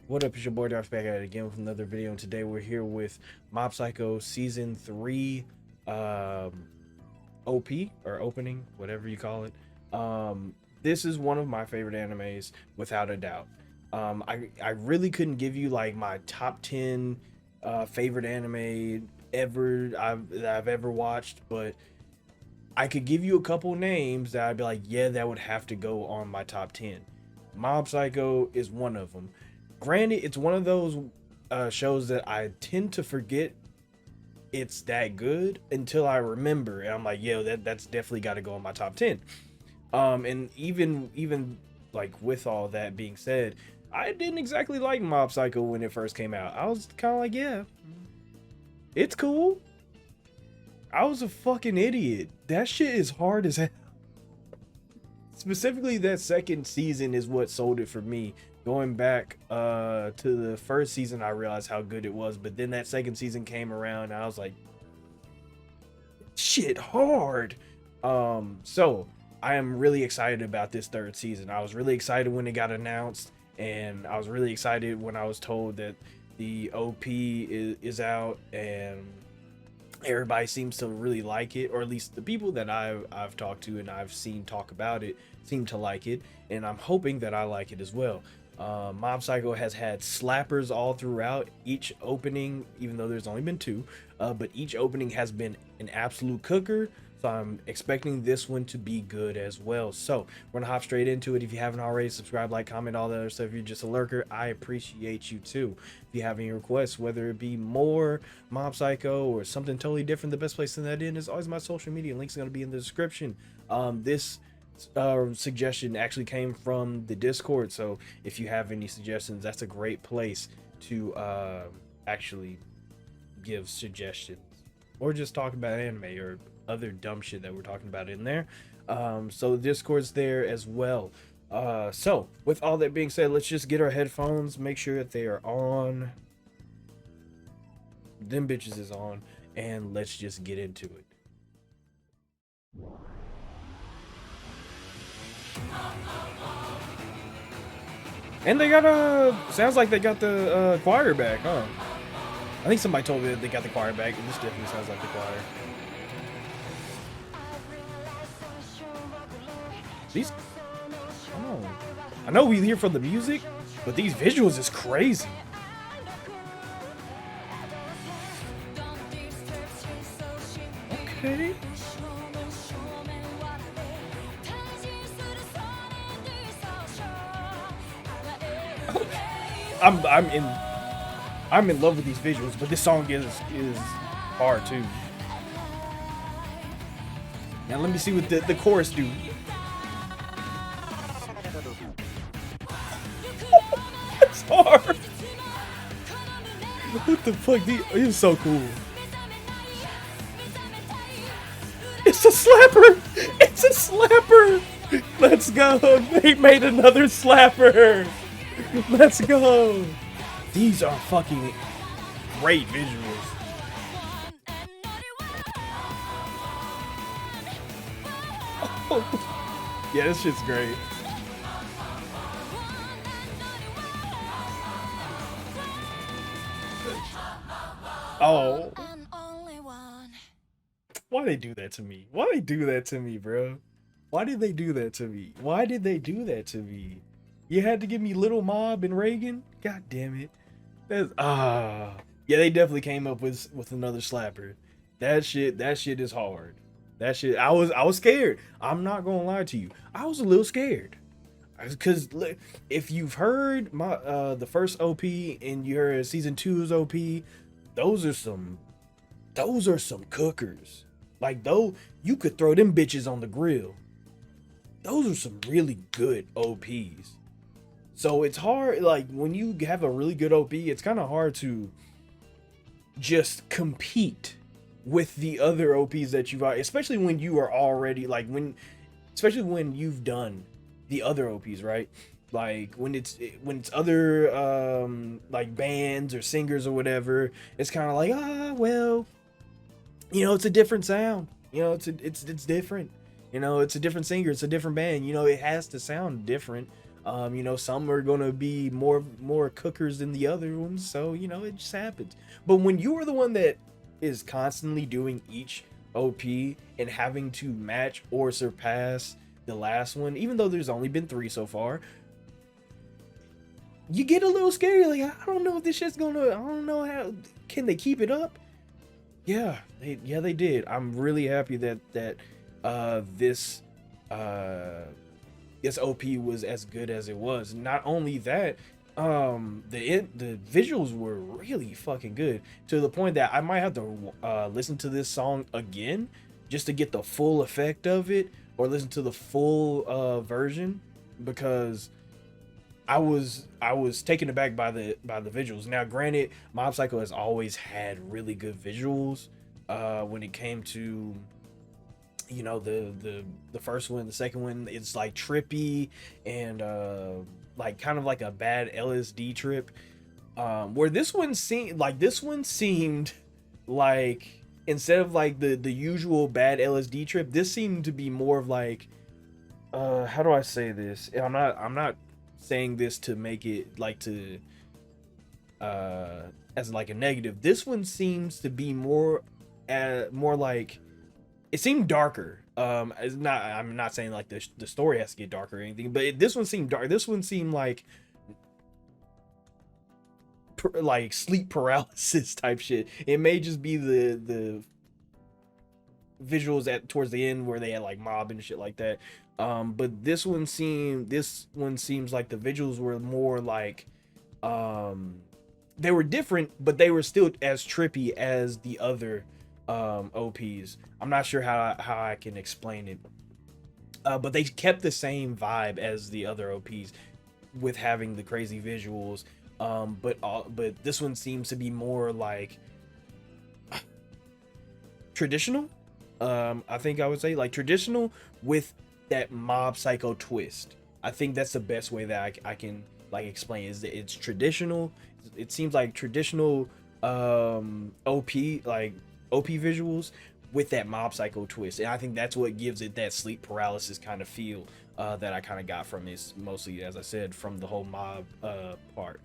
What up, it's your boy Dvrth back at it again with another video, and today we're here with Mob Psycho Season 3 OP, or opening, whatever you call it. This is one of my favorite animes, without a doubt. I really couldn't give you like my top 10 favorite anime that I've ever watched, but I could give you a couple names that I'd be like, yeah, that would have to go on my top 10. Mob Psycho is one of them. Granted, it's one of those shows that I tend to forget it's that good until I remember, and I'm like, yo, that's definitely got to go on my top 10. And even like with all that being said, I didn't exactly like Mob Psycho when it first came out. I was kind of like, yeah, it's cool. I was a fucking idiot. That shit is hard as hell. Specifically, that second season is what sold it for me. Going back to the first season, I realized how good it was, but then that second season came around and I was like, shit hard. So I am really excited about this third season. I was really excited when it got announced, and I was really excited when I was told that the OP is out, and everybody seems to really like it, or at least the people that I've talked to and I've seen talk about it seem to like it, and I'm hoping that I like it as well. Mob Psycho has had slappers all throughout each opening, even though there's only been two, but each opening has been an absolute cooker, so I'm expecting this one to be good as well. So we're gonna hop straight into it. If you haven't already, subscribe, like, comment, all that other stuff. If you're just a lurker, I appreciate you too. If you have any requests, whether it be more Mob Psycho or something totally different, the best place to send that in is always my social media. Links are gonna be in the description. This suggestion actually came from the Discord, so if you have any suggestions, that's a great place to actually give suggestions or just talk about anime or other dumb shit that we're talking about in there. So the Discord's there as well. So with all that being said, let's just get our headphones, make sure that they are on, them bitches is on, and let's just get into it. And they got sounds like they got the choir back, huh? I think somebody told me that they got the choir back, and this definitely sounds like the choir. These, oh, I know we hear from the music, but these visuals is crazy. Okay. I'm in love with these visuals, but this song is hard too. Now let me see what the chorus do. It's hard. What the fuck? It's so cool. It's a slapper. It's a slapper. Let's go. They made another slapper. Let's go. These are fucking great visuals. Oh. Yeah, this shit's great. Oh. Why they do that to me? Why they do that to me, bro? Why did they do that to me? Why did they do that to me? You had to give me Little Mob and Reagan? God damn it. That's yeah, they definitely came up with another slapper. That shit is hard. That shit, I was scared. I'm not gonna lie to you. I was a little scared. Cause if you've heard my the first OP and you heard season 2's OP, those are some cookers. Like, though, you could throw them bitches on the grill. Those are some really good OPs. So it's hard, like, when you have a really good OP, it's kind of hard to just compete with the other OPs that you've got, especially when you are already, like, especially when you've done the other OPs, right? Like, when it's other, like, bands or singers or whatever, it's kind of like, well, you know, it's a different sound. You know, it's different. You know, it's a different singer, it's a different band. You know, it has to sound different. You know, some are gonna be more cookers than the other ones, so you know, it just happens. But when you are the one that is constantly doing each OP and having to match or surpass the last one, even though there's only been 3 so far, you get a little scary. Like, I don't know if this shit's gonna. I don't know how can they keep it up. They did. I'm really happy that this this OP was as good as it was. Not only that, the visuals were really fucking good, to the point that I might have to listen to this song again just to get the full effect of it, or listen to the full version, because I was taken aback by the visuals. Now, granted, Mob Psycho has always had really good visuals when it came to, you know, the first one. The second one, it's like trippy and like kind of like a bad LSD trip. Where this one seemed like, instead of like the usual bad LSD trip, this seemed to be more of like, how do I say this? I'm not saying this to make it like to as like a negative. This one seems to be more like, it seemed darker. It's not, I'm not saying like the story has to get darker or anything, but this one seemed dark. This one seemed like like sleep paralysis type shit. It may just be the visuals at towards the end where they had like mob and shit like that. But this one seems like the visuals were more like, they were different, but they were still as trippy as the other OPs. I'm not sure how I can explain it, but they kept the same vibe as the other OPs with having the crazy visuals. But this one seems to be more like traditional. I think I would say like traditional with that Mob Psycho twist. I think that's the best way that I can like explain, is that it's traditional. It seems like traditional OP, like OP visuals with that Mob Psycho twist, and I think that's what gives it that sleep paralysis kind of feel that I kind of got from this, mostly, as I said, from the whole mob part.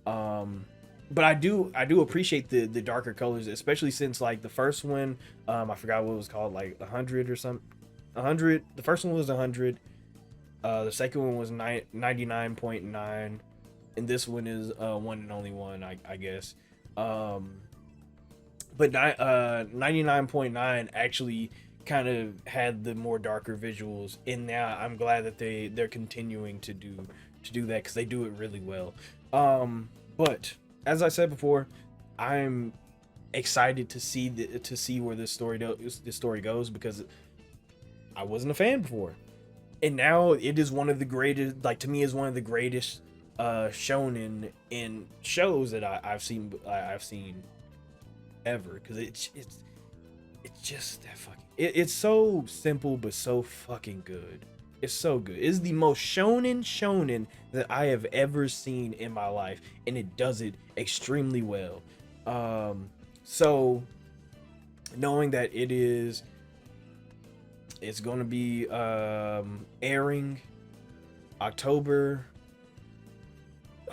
But I do appreciate the darker colors, especially since like the first one, I forgot what it was called, like 100 or something. 100. The first one was 100. The second one was 99.9, and this one is one and only one, I guess. But 99.9 actually kind of had the more darker visuals, and now I'm glad that they're continuing to do that, because they do it really well. But as I said before, I'm excited to see where this story goes, because I wasn't a fan before, and now it is one of the greatest. Like, to me, is one of the greatest shonen in shows that I've seen ever, because it's just that fucking. It's so simple but so fucking good. It's so good. It's the most shonen that I have ever seen in my life, and it does it extremely well. So knowing that it's going to be airing October.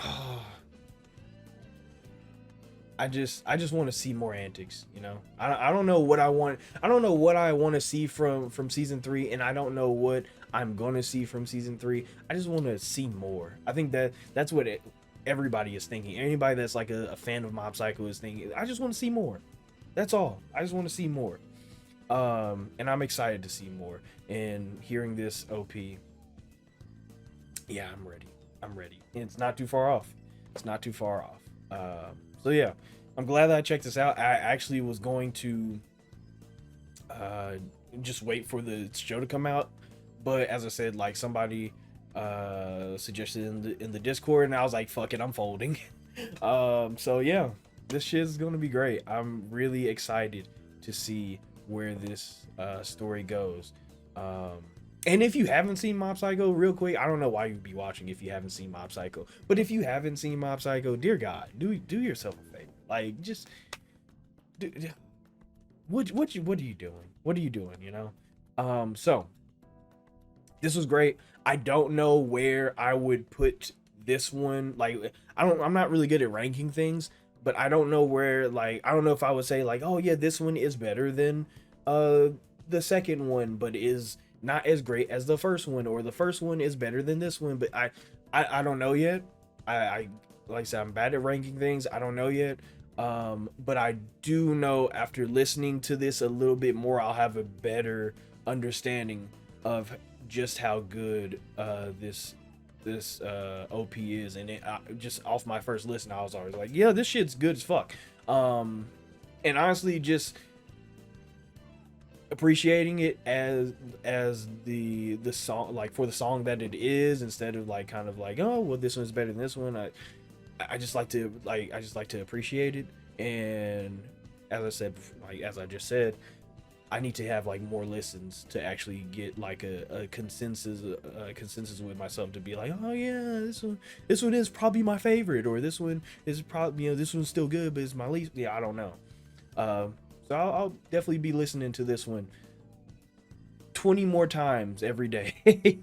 Oh, I just want to see more antics, you know. I don't know what I want. I don't know what I want to see from season 3, and I don't know what I'm going to see from season 3. I just want to see more. I think that's what everybody is thinking. Anybody that's like a fan of Mob Psycho is thinking, I just want to see more. That's all. I just want to see more. And I'm excited to see more. And hearing this OP, yeah, I'm ready. And it's not too far off. So yeah, I'm glad that I checked this out. I actually was going to just wait for the show to come out, but as I said, like, somebody suggested in the Discord, and I was like, fuck it, I'm folding. So yeah, this shit is gonna be great. I'm really excited to see where this story goes. And if you haven't seen Mob Psycho, real quick, I don't know why you'd be watching if you haven't seen Mob Psycho. But if you haven't seen Mob Psycho, dear God, do yourself a favor. Like, just what are you doing? You know? So This was great. I don't know where I would put this one. Like, I'm not really good at ranking things, but I don't know where, like, I don't know if I would say like, oh yeah, this one is better than uh the second one, but is not as great as the first one, or the first one is better than this one. But I don't know yet. I like I said, I'm bad at ranking things. I don't know yet. But I do know after listening to this a little bit more, I'll have a better understanding of just how good this OP is. And just off my first listen, I was always like, yeah, this shit's good as fuck. And honestly, just appreciating it as the song, like for the song that it is, instead of like kind of like, oh well, this one's better than this one. I just like to appreciate it. And as I said, like as I just said, I need to have like more listens to actually get like a consensus with myself, to be like, oh yeah, this one is probably my favorite, or this one is probably, this one's still good but it's my least. Yeah, I don't know. So I'll definitely be listening to this one 20 more times every day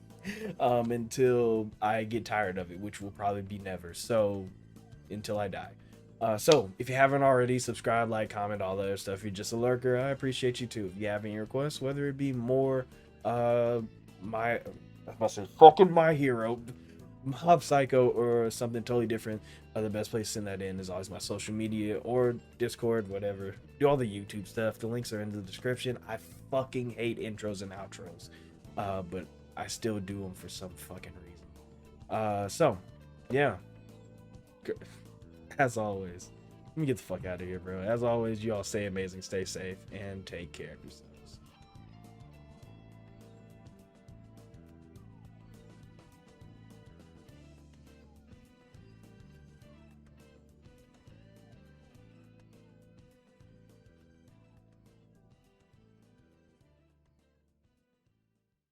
until I get tired of it, which will probably be never. So until I die. So if you haven't already, subscribe, like, comment, all that other stuff. If you're just a lurker, I appreciate you too. If you have any requests, whether it be more my fucking My Hero, Mob Psycho, or something totally different, the best place to send that in is always my social media or Discord, whatever. Do all the YouTube stuff. The links are in the description. I fucking hate intros and outros, but I still do them for some fucking reason. So yeah, as always, let me get the fuck out of here, bro. As always, you all stay amazing, stay safe, and take care of yourself.